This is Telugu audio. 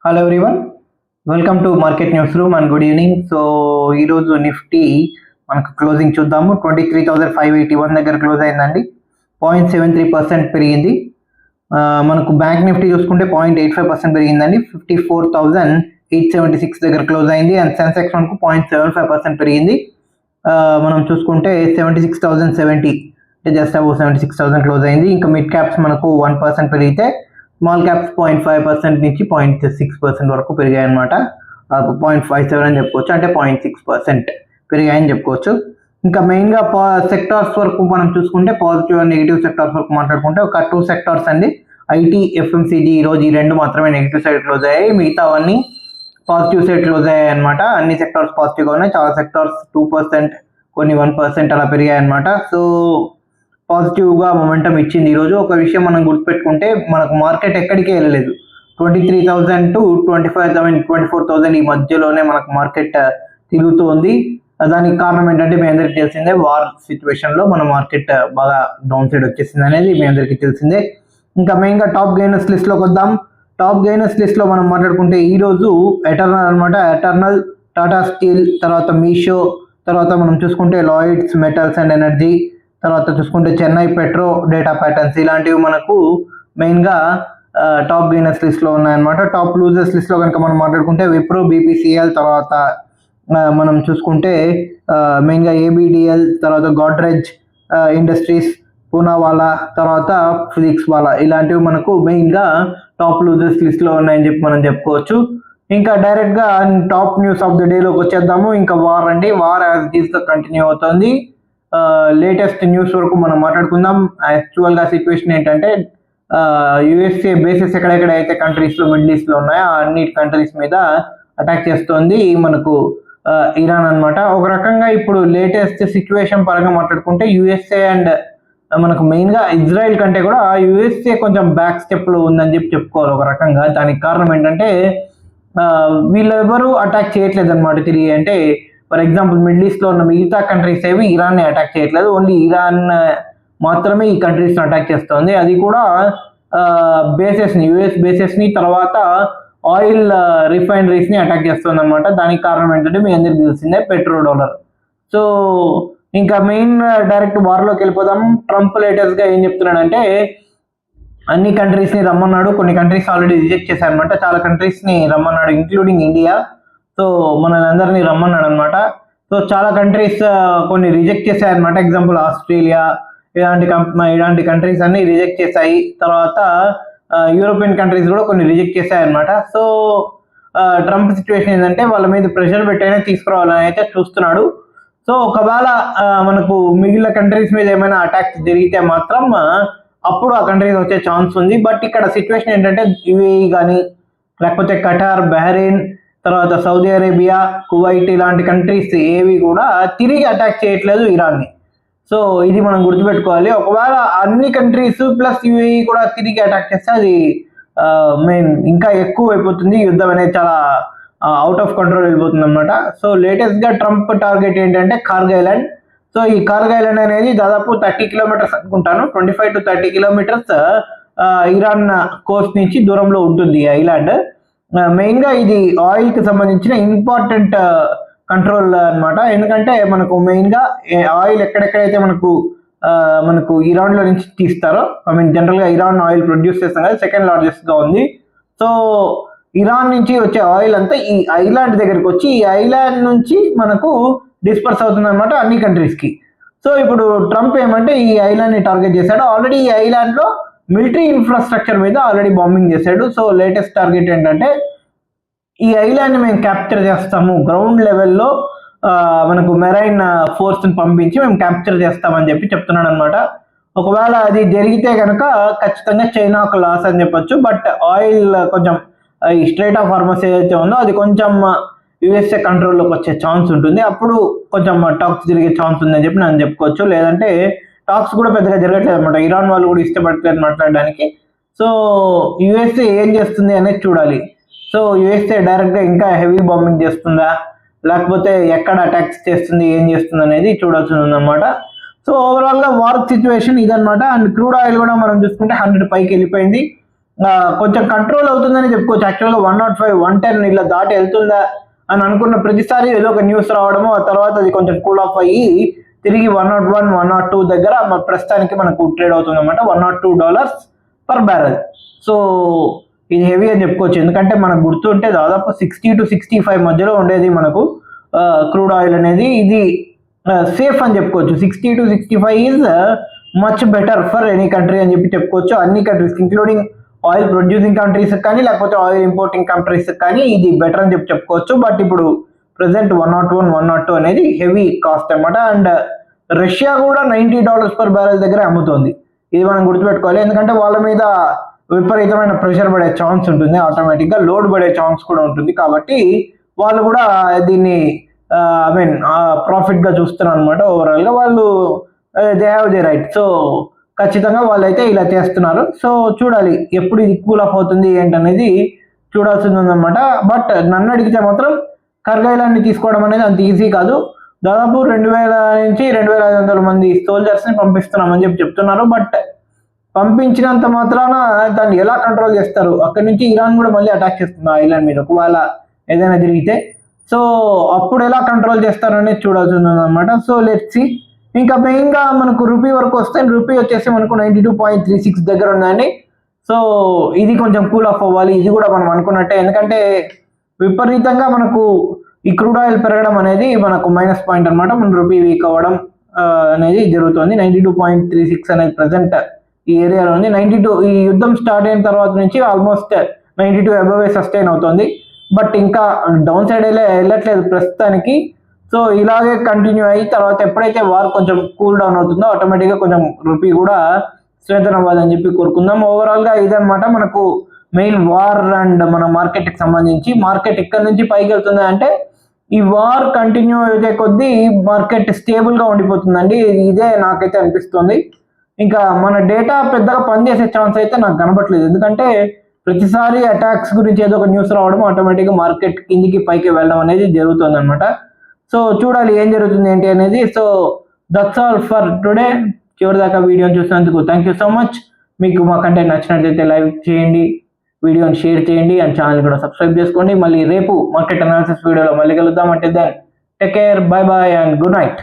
Hello everyone, welcome to market news room and good evening. So ఈరోజు నిఫ్టీ మనకు క్లోజింగ్ చూద్దాము. 23,581 దగ్గర క్లోజ్ అయిందండి. 0.73% పెరిగింది. మనకు బ్యాంక్ నిఫ్టీ చూసుకుంటే 0.85% పెరిగిందండి. 54,876 దగ్గర క్లోజ్ అయింది. అండ్ సెన్సెక్స్ మనకు 0.75% పెరిగింది. మనం చూసుకుంటే 76,070 అంటే జస్ట్ అబౌవ్ 76,000 క్లోజ్ అయింది. ఇంకా మిడ్ క్యాప్స్ మనకు 1% పెరిగితే స్మాల్ క్యాప్స్ 0.5% నుంచి 0.6% వరకు పెరిగాయి అనమాట. 0.57 అని చెప్పుకోవచ్చు, అంటే 0.6% పెరిగాయని చెప్పుకోవచ్చు. ఇంకా మెయిన్గా సెక్టార్స్ వరకు మనం చూసుకుంటే పాజిటివ్ అండ్ నెగిటివ్ సెక్టార్స్ వరకు మాట్లాడుకుంటే ఒక 2 సెక్టార్స్ అండి, ఐటీ, ఎఫ్ఎంసీజీ, ఈరోజు ఈ 2 మాత్రమే నెగిటివ్ సైడ్ క్లోజ్ అయ్యాయి. మిగతావన్నీ పాజిటివ్ సైడ్ క్లోజ్ అయ్యాయి అనమాట. అన్ని సెక్టార్స్ పాజిటివ్గా ఉన్నాయి. చాలా సెక్టార్స్ 2%, కొన్ని 1% అలా పెరిగాయి అనమాట. సో పాజిటివ్గా మొమెంటం ఇచ్చింది ఈరోజు. ఒక విషయం మనం గుర్తుపెట్టుకుంటే మనకు మార్కెట్ ఎక్కడికి వెళ్ళలేదు. 23,000 టు 24,000 ఈ మధ్యలోనే మనకు మార్కెట్ తిరుగుతుంది. దానికి కారణం ఏంటంటే మీ అందరికీ తెలిసిందే, వార్ సిచ్యువేషన్లో మన మార్కెట్ బాగా డౌన్ సైడ్ వచ్చేసింది అనేది మీ అందరికీ తెలిసిందే. ఇంకా మెయిన్గా టాప్ గెయినర్స్ లిస్ట్లోకి వద్దాం. టాప్ గెయినర్స్ లిస్ట్లో మనం మాట్లాడుకుంటే ఈరోజు ఎటర్నల్ అనమాట. ఎటర్నల్, టాటా స్టీల్, తర్వాత మీషో, తర్వాత మనం చూసుకుంటే లాయిడ్స్ మెటల్స్ అండ్ ఎనర్జీ, తర్వాత చూసుకుంటే చెన్నై పెట్రో, డేటా ప్యాటర్న్స్, ఇలాంటివి మనకు మెయిన్గా టాప్ గెయినర్స్ లిస్ట్లో ఉన్నాయన్నమాట. టాప్ లూజర్స్ లిస్ట్లో కనుక మనం మాట్లాడుకుంటే విప్రో, బీపీసీఎల్, తర్వాత మనం చూసుకుంటే మెయిన్గా ఏబిడిఎల్, తర్వాత గోడ్రేజ్ ఇండస్ట్రీస్, పూనావాలా, తర్వాత ఫిజిక్స్ వాలా, ఇలాంటివి మనకు మెయిన్గా టాప్ లూజర్స్ లిస్ట్లో ఉన్నాయని చెప్పి మనం చెప్పుకోవచ్చు. ఇంకా డైరెక్ట్గా టాప్ న్యూస్ ఆఫ్ ద డేలోకి వచ్చేద్దాము. ఇంకా వార్ అండి. War as it is continue అవుతుంది. లేటెస్ట్ న్యూస్ వరకు మనం మాట్లాడుకుందాం. యాక్చువల్గా సిచ్యువేషన్ ఏంటంటే యుఎస్ఏ బేసెస్ ఎక్కడెక్కడైతే కంట్రీస్లో మిడిల్ ఈస్ట్లో ఉన్నాయో అన్ని కంట్రీస్ మీద అటాక్ చేస్తోంది మనకు ఇరాన్ అనమాట. ఒక రకంగా ఇప్పుడు లేటెస్ట్ సిచ్యువేషన్ పరంగా మాట్లాడుకుంటే యుఎస్ఏ అండ్ మనకు మెయిన్గా ఇజ్రాయెల్ కంటే కూడా యుఎస్ఏ కొంచెం బ్యాక్ స్టెప్లో ఉందని చెప్పి చెప్పుకోవాలి ఒక రకంగా. దానికి కారణం ఏంటంటే వీళ్ళెవరూ అటాక్ చేయట్లేదు అనమాట తిరిగి. అంటే ఫర్ ఎగ్జాంపుల్ మిడిల్ ఈస్ట్లో ఉన్న మిగతా కంట్రీస్ ఏవి ఇరాన్ని అటాక్ చేయట్లేదు, ఓన్లీ ఇరాన్ మాత్రమే ఈ కంట్రీస్ని అటాక్ చేస్తుంది. అది కూడా బేసెస్ని, యుఎస్ బేసెస్ని, తర్వాత ఆయిల్ రిఫైనరీస్ని అటాక్ చేస్తుంది అనమాట. దానికి కారణం ఏంటంటే మీ అందరికి తెలిసిందే, పెట్రో డాలర్. సో ఇంకా మెయిన్ డైరెక్ట్ వార్లోకి వెళ్ళిపోదాం. ట్రంప్ లేటెస్ట్గా ఏం చెప్తున్నాడంటే అన్ని కంట్రీస్ని రమ్మన్నాడు. కొన్ని కంట్రీస్ ఆల్రెడీ రిజెక్ట్ చేశారనమాట. చాలా కంట్రీస్ని రమ్మన్నాడు, ఇంక్లూడింగ్ ఇండియా. సో మనల్ని అందరినీ రమ్మన్నాడు అనమాట. సో చాలా కంట్రీస్ కొన్ని రిజెక్ట్ చేశాయన్నమాట. ఎగ్జాంపుల్ ఆస్ట్రేలియా, ఇలాంటి కంట్రీస్ అన్ని రిజెక్ట్ చేశాయి. తర్వాత యూరోపియన్ కంట్రీస్ కూడా కొన్ని రిజెక్ట్ చేశాయన్నమాట. సో ట్రంప్ సిచ్యువేషన్ ఏంటంటే వాళ్ళ మీద ప్రెషర్ పెట్టైనా తీసుకురావాలని అయితే చూస్తున్నాడు. సో ఒకవేళ మనకు మిగిలిన కంట్రీస్ మీద ఏమైనా అటాక్స్ జరిగితే మాత్రం అప్పుడు ఆ కంట్రీస్ వచ్చే ఛాన్స్ ఉంది. బట్ ఇక్కడ సిచ్యువేషన్ ఏంటంటే యుఏఈ కానీ, లేకపోతే ఖటార్, బహ్రెయిన్, తర్వాత సౌదీ అరేబియా, కువైట్, ఇలాంటి కంట్రీస్ ఏవి కూడా తిరిగి అటాక్ చేయట్లేదు ఇరాన్ని. సో ఇది మనం గుర్తుపెట్టుకోవాలి. ఒకవేళ అన్ని కంట్రీస్ ప్లస్ యుఏఈ కూడా తిరిగి అటాక్ చేస్తే అది మెయిన్ ఇంకా ఎక్కువ అయిపోతుంది. యుద్ధం అనేది చాలా అవుట్ ఆఫ్ కంట్రోల్ వెళ్ళిపోతుంది అనమాట. సో లేటెస్ట్గా ట్రంప్ టార్గెట్ ఏంటంటే కార్గ్ ఐలాండ్. సో ఈ కార్గ్ ఐలాండ్ అనేది దాదాపు 30 కిలోమీటర్స్ అనుకుంటాను, 25 to 30 కిలోమీటర్స్ ఇరాన్ కోస్ట్ నుంచి దూరంలో ఉంటుంది ఈ ఐలాండ్. మెయిన్గా ఇది ఆయిల్కి సంబంధించిన ఇంపార్టెంట్ కంట్రోల్ అనమాట. ఎందుకంటే మనకు మెయిన్గా ఆయిల్ ఎక్కడెక్కడైతే మనకు ఇరాన్లో నుంచి తీస్తారో, జనరల్గా ఇరాన్ ఆయిల్ ప్రొడ్యూస్ చేస్తాం కదా, సెకండ్ లార్జెస్ట్గా ఉంది. సో ఇరాన్ నుంచి వచ్చే ఆయిల్ అంతా ఈ ఐలాండ్ దగ్గరికి వచ్చి ఈ ఐలాండ్ నుంచి మనకు డిస్పర్స్ అవుతుంది అనమాట అన్ని కంట్రీస్కి. సో ఇప్పుడు ట్రంప్ ఏమంటే ఈ ఐలాండ్ని టార్గెట్ చేశాడు. ఆల్రెడీ ఈ ఐలాండ్లో మిలిటరీ ఇన్ఫ్రాస్ట్రక్చర్ మీద ఆల్రెడీ బాంబింగ్ చేశాడు. సో లేటెస్ట్ టార్గెట్ ఏంటంటే ఈ ఐలాండ్ని మేము క్యాప్చర్ చేస్తాము, గ్రౌండ్ లెవెల్లో మనకు మెరైన్ ఫోర్స్ని పంపించి మేము క్యాప్చర్ చేస్తామని చెప్పి చెప్తున్నాడు అనమాట. ఒకవేళ అది జరిగితే కనుక ఖచ్చితంగా చైనాకు లాస్ అని చెప్పొచ్చు. బట్ ఆయిల్ కొంచెం ఈ స్ట్రైట్ ఆఫ్ హార్మస్ ఏదైతే ఉందో అది కొంచెం యుఎస్ఏ కంట్రోల్లోకి వచ్చే ఛాన్స్ ఉంటుంది. అప్పుడు కొంచెం టాక్స్ జరిగే ఛాన్స్ ఉందని చెప్పి నేను చెప్పుకోవచ్చు. లేదంటే టాక్స్ కూడా పెద్దగా జరగట్లేదు అనమాట. ఇరాన్ వాళ్ళు కూడా ఇష్టపడట్లేదు మాట్లాడడానికి. సో యుఎస్ఏ ఏం చేస్తుంది అనేది చూడాలి. సో యుఎస్ఏ డైరెక్ట్గా ఇంకా హెవీ బాంబింగ్ చేస్తుందా, లేకపోతే ఎక్కడ అటాక్స్ చేస్తుంది, ఏం చేస్తుంది అనేది చూడాల్సి ఉందన్నమాట. సో ఓవరాల్గా వార్ సిచ్యువేషన్ ఇదనమాట. అండ్ క్రూడ్ ఆయిల్ కూడా మనం చూసుకుంటే 100 పైకి వెళ్ళిపోయింది. కొంచెం కంట్రోల్ అవుతుందని చెప్పుకోవచ్చు. యాక్చువల్గా 105, 110 ఇలా దాటి వెళ్తుందా అని అనుకున్న ప్రతిసారి ఏదో ఒక న్యూస్ రావడము, ఆ తర్వాత అది కొంచెం కూల్ ఆఫ్ అయ్యి తిరిగి 101, 102 దగ్గర ప్రస్తుతానికి మనకు ట్రేడ్ అవుతుంది అనమాట. $102 per barrel. సో ఇది హెవీ అని చెప్పుకోవచ్చు. ఎందుకంటే మనకు గుర్తుంటే దాదాపు 60 to 65 మధ్యలో ఉండేది మనకు క్రూడ్ ఆయిల్ అనేది. ఇది సేఫ్ అని చెప్పుకోవచ్చు. 60 to 65 is much better for any country అని చెప్పి చెప్పుకోవచ్చు. అన్ని countries including oil producing countries కానీ లేకపోతే ఆయిల్ ఇంపోర్టింగ్ కంట్రీస్ కానీ ఇది బెటర్ అని చెప్పి చెప్పుకోవచ్చు. బట్ ఇప్పుడు ప్రెసెంట్ 101, 102 అనేది హెవీ కాస్ట్ అనమాట. అండ్ రష్యా కూడా $90 per barrel దగ్గర అమ్ముతుంది. ఇది మనం గుర్తుపెట్టుకోవాలి. ఎందుకంటే వాళ్ళ మీద విపరీతమైన ప్రెషర్ పడే ఛాన్స్ ఉంటుంది, ఆటోమేటిక్గా లోడ్ పడే ఛాన్స్ కూడా ఉంటుంది. కాబట్టి వాళ్ళు కూడా దీన్ని ప్రాఫిట్గా చూస్తున్నారు అనమాట. ఓవరాల్గా వాళ్ళు they have the right. So ఖచ్చితంగా వాళ్ళైతే ఇలా చేస్తున్నారు. సో చూడాలి ఎప్పుడు ఇది కూల్ ఆఫ్ అవుతుంది ఏంటనేది చూడాల్సింది ఉందన్నమాట. బట్ నన్ను అడిగితే మాత్రం కర్గైలాన్ని తీసుకోవడం అనేది అంత ఈజీ కాదు. దాదాపు 2000 నుంచి 2500 మంది సోల్జర్స్ని పంపిస్తున్నామని చెప్పి చెప్తున్నారు. బట్ పంపించినంత మాత్రాన దాన్ని ఎలా కంట్రోల్ చేస్తారు? అక్కడి నుంచి ఇరాన్ కూడా మళ్ళీ అటాక్ చేస్తుంది ఆ ఐలాండ్ మీద ఒకవేళ ఏదైనా జరిగితే. సో అప్పుడు ఎలా కంట్రోల్ చేస్తారు అనేది చూడాల్సి ఉందన్నమాట. So let's see. ఇంకా మెయిన్గా మనకు రూపీ వరకు వస్తే రూపీ వచ్చేసి మనకు 92.36 దగ్గర ఉందండి. సో ఇది కొంచెం కూల్ ఆఫ్ అవ్వాలి. ఇది కూడా మనం అనుకున్నట్టే. ఎందుకంటే విపరీతంగా మనకు ఈ క్రూడ్ ఆయిల్ పెరగడం అనేది మనకు మైనస్ పాయింట్ అనమాట. మన రూపీ వీక్ అవ్వడం అనేది జరుగుతుంది. 92.36 అనేది ప్రజెంట్ ఈ ఏరియాలో ఉంది. 92 ఈ యుద్ధం స్టార్ట్ అయిన తర్వాత నుంచి ఆల్మోస్ట్ 92 అబోవే సస్టైన్ అవుతుంది. బట్ ఇంకా డౌన్ సైడ్ వెళ్ళట్లేదు ప్రస్తుతానికి. సో ఇలాగే కంటిన్యూ అయ్యి తర్వాత ఎప్పుడైతే వార్ కొంచెం కూల్ డౌన్ అవుతుందో ఆటోమేటిక్గా కొంచెం రూపీ కూడా స్ట్రెంథన్ అవ్వాలని చెప్పి కోరుకుందాం. ఓవరాల్గా ఇదనమాట మనకు మెయిన్ వార్ అండ్ మన మార్కెట్కి సంబంధించి. మార్కెట్ ఇక్కడ నుంచి పైకి వెళ్తుంది అంటే ఈ వార్ కంటిన్యూ అయితే కొద్దీ మార్కెట్ స్టేబుల్గా ఉండిపోతుందండి. ఇదే నాకైతే అనిపిస్తుంది. ఇంకా మన డేటా పెద్దగా పనిచేసే ఛాన్స్ అయితే నాకు కనబట్లేదు. ఎందుకంటే ప్రతిసారి అటాక్స్ గురించి ఏదో ఒక న్యూస్ రావడం ఆటోమేటిక్గా మార్కెట్ కిందికి పైకి వెళ్ళడం అనేది జరుగుతుంది అనమాట. సో చూడాలి ఏం జరుగుతుంది ఏంటి అనేది. So that's all for today. చివరి దాకా వీడియోని చూసినందుకు థ్యాంక్ యూ సో మచ్. మీకు మా కంటెంట్ నచ్చినట్లయితే లైక్ చేయండి, వీడియోని షేర్ చేయండి అండ్ ఛానల్ కూడా సబ్స్క్రైబ్ చేసుకోండి. మళ్ళీ రేపు మార్కెట్ అనాలిసిస్ వీడియోలో మళ్ళీ కలుద్దాం. అంటే then take care, bye bye and good night.